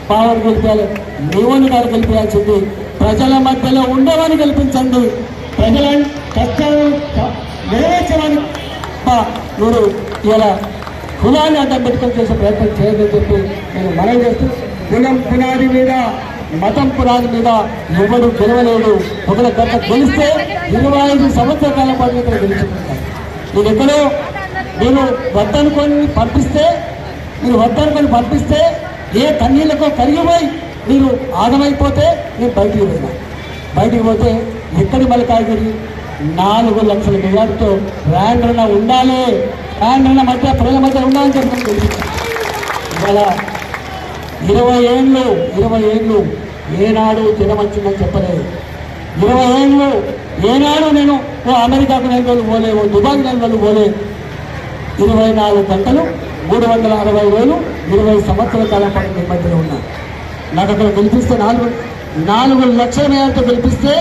Power గెలిపాలి, నీవని గారు గెలిపించాల్సింది. ప్రజల మధ్యలో ఉండేవాని గెలిపించండి. ప్రజల కష్టాలు నెరవేర్చడానికి మీరు ఇలా కులాన్ని అడ్డం పెట్టుకొని చేసే ప్రయత్నం చేయదని చెప్పి నేను మనవి చేస్తూ, కులం పునాది మీద మతం పునాది మీద ఎవరు గెలవలేడు. ఒకళ్ళ గంట గెలిస్తే 25 సంవత్సరాల కాలం పాటు ఇక్కడ గెలుచుకుంటారు. మీరు ఎక్కడో నేను వద్దనుకొని పంపిస్తే ఏ కన్నీళ్ళకో కరిగిపోయి మీరు ఆగమైపోతే నేను బయటికి పోతే ఎక్కడి మల్కాగిరి 4 లక్షల మెజార్టీతో రాండ్రన ఉండాలి, రాండ్రన మధ్య ప్రజల మధ్య ఉండాలని చెప్పి తెలిసింది. ఇవాళ 20 ఏళ్ళు ఏనాడు జనం వచ్చిందని చెప్పలేదు. 20 ఏళ్ళు ఏనాడు నేను అమెరికాకు 4 రోజులు పోలే, దుబాయ్కి 4 రోజులు పోలే. 24 గంటలు 360 రోజులు 20 సంవత్సరాల కాలం పాటు మీ మధ్యలో ఉన్నాను. నాకు అక్కడ గెలిపిస్తే 4 లక్షల మేరతో గెలిపిస్తే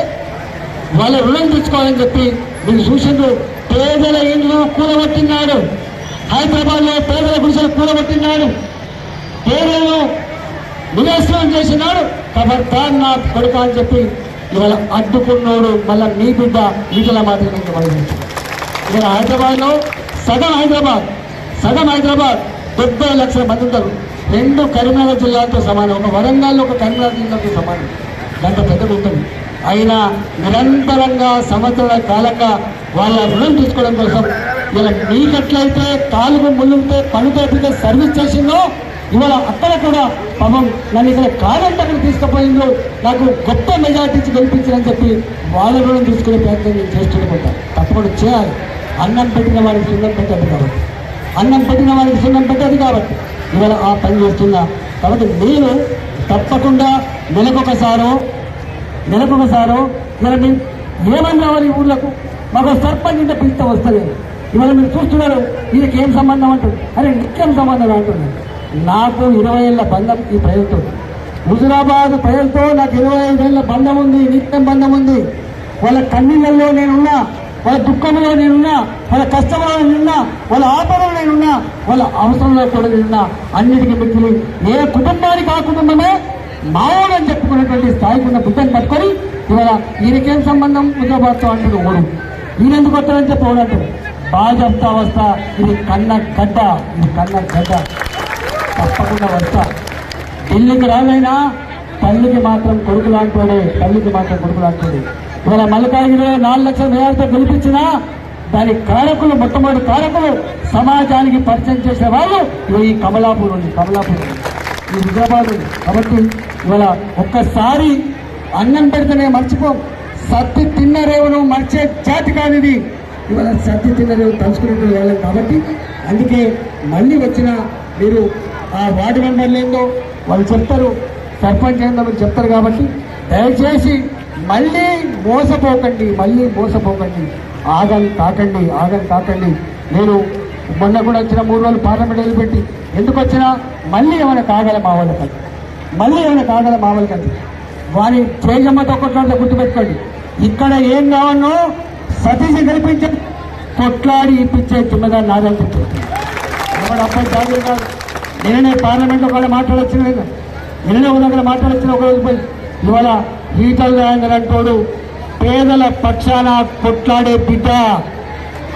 వాళ్ళ రుణం తీసుకోవాలని చెప్పి మీరు చూసిండ్రు. పేదల ఇండ్లు కూలగొట్టినాడు, హైదరాబాద్లో పేదల గుడిసెలు కూలగొట్టినాడు, పేదలను నివేశనం చేసినాడు. ఖబర్దార్ నా కొడుక అని చెప్పి ఇవాళ అడ్డుకున్నాడు. మళ్ళీ నీ బిడ్డ వీటిలా మాత్రమే ఇవాళ హైదరాబాద్లో సగం హైదరాబాద్ 70 లక్షల మంది ఉంటారు. 2 కరీంనగర్ జిల్లాతో సమానం, ఒక వరంగల్లో ఒక కరీంనగర్ జిల్లాతో సమానం. దాంట్లో పెద్దగా ఉంటుంది. అయినా నిరంతరంగా సంవత్సరాల కాలంగా వాళ్ళ రుణం తీసుకోవడం కోసం ఇలా మీకెట్లయితే కాలుకు ముళ్ళుంటే పనుతో సర్వీస్ చేసిందో ఇవాళ అక్కడ కూడా పాపం నన్ను ఇక్కడ కాదంటే అక్కడ తీసుకుపోయిందో నాకు గొప్ప మెజార్టీ ఇచ్చి గెలిపించాలని చెప్పి వాళ్ళ రుణం తీసుకునే ప్రయత్నం నేను చేస్తుంటాను. తప్పకుండా చేయాలి. అన్నం పెట్టిన వారికి సున్నం పెట్టదు కాబట్టి ఇవాళ ఆ పని చేస్తున్నా. కాబట్టి మీరు తప్పకుండా నెలకొకసారో ఇవాళ మీరు ఏమని రావాలి ఊళ్ళకు, మాకు సర్పంచ్ ఇంత పిలిస్తే వస్తలేదు. ఇవాళ మీరు చూస్తున్నారు, వీళ్ళకి ఏం సంబంధం అంటుంది. అరే నిత్యం సంబంధం అంటున్నాను. నాకు 20 ఏళ్ళ బంధం ఈ ప్రజలతో, హుజురాబాద్ ప్రజలతో నాకు 25 ఏళ్ళ బంధం ఉంది, నిత్యం బంధం ఉంది. వాళ్ళ కన్నీళ్ళల్లో నేనున్నా, వాళ్ళ దుఃఖంలో నేనున్నా, వాళ్ళ కష్టంలో నేనున్నా, వాళ్ళ ఆపదలో నేనున్నా, వాళ్ళ అవసరంలో కూడా నేనున్నా. అన్నిటికీ మిగిలి ఏ కుటుంబానికి ఆ కుటుంబమే మావోడని చెప్పుకునేటువంటి స్థాయికి ఉన్న బిడ్డను పట్టుకొని ఇవాళ ఈయనకేం సంబంధం హుజురాబాద్తో అంటాడు ఓడు, ఈయనెందుకు వస్తాడని చెప్పి ఓడంటాడు. బాజప్తా వస్తా, ఇది కన్న గడ్డ. తప్పకుండా వస్తా. ఢిల్లీకి రాగైనా తల్లికి మాత్రం కొడుకు లాంటి. ఇవాళ మల్కాగిరిలో 4 లక్షల మేరతో గెలిపించినా దాని కారకులు, మొట్టమొదటి కారకులు సమాజానికి పరిచయం చేసే వాళ్ళు ఈ కమలాపూర్ ఉంది, ఈ హుజురాబాద్ ఉంది. కాబట్టి ఇవాళ ఒక్కసారి అన్నం పెడితేనే మర్చిపోం. సత్తి తిన్న రేవును మర్చే జాతి కానిది. ఇవాళ సత్తి తిన్న రేవు తలుచుకునే వాళ్ళం. కాబట్టి అందుకే మళ్ళీ వచ్చిన మీరు ఆ వార్డు మెంబర్లు ఏందో వాళ్ళు చెప్తారు, సర్పంచ్ ఏందో మీరు చెప్తారు. కాబట్టి దయచేసి మళ్ళీ మోసపోకండి. ఆగం కాకండి. నేను మొన్న కూడా వచ్చిన 3 రోజులు పార్లమెంట్ వదిలిపెట్టి ఎందుకు వచ్చినా మళ్ళీ ఏమైనా కాగల మావలకండి. వారి చేజమ్మతో కొట్లాడితే గుర్తుపెట్టుకోండి. ఇక్కడ ఏం కావాలనో సతీష్ గెలిపించే కొట్లాడి ఇప్పించే జిమ్మదారు నాదని చెప్తారు. ఎవరు అబ్బాయి జాగ్రత్త కాదు. నేనే పార్లమెంట్లో కూడా మాట్లాడొచ్చిన ఒక రోజు పోయి ఇవాళ ఈటల రాజేందర్ అంటోడు పేదల పక్షాన కొట్లాడే బిడ్డ,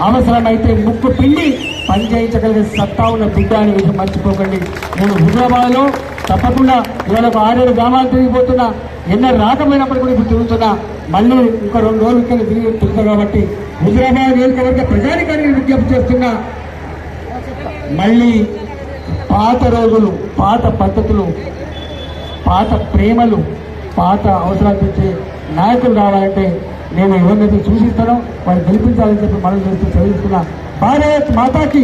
అవసరమైతే ముక్కు పిండి పనిచేయించగలిగే సత్తా ఉన్న బిడ్డ అనే విషయం మర్చిపోకండి. నేను హుజురాబాద్లో తప్పకుండా ఇవాళ ఒక 6-7 గ్రామాలు తిరిగిపోతున్నా. ఎన్నో రాకపోయినప్పుడు కూడా ఇప్పుడు తిరుగుతున్నా. మళ్ళీ ఇంకా 2 రోజులు ఇక్కడ తిరుగుతా. కాబట్టి హుజురాబాద్ నియోజకవర్గ ప్రజానికాన్ని విజ్ఞప్తి చేస్తున్నా, మళ్ళీ పాత రోజులు, పాత పద్ధతులు, పాత ప్రేమలు, పాత అవసరాలు తెచ్చే నాయకులు రావాలంటే నేను ఎవరినైతే సూచిస్తానో వాళ్ళు గెలిపించాలని చెప్పి మనం చేస్తూ చదివిస్తున్నా. భారత్ మాతాకి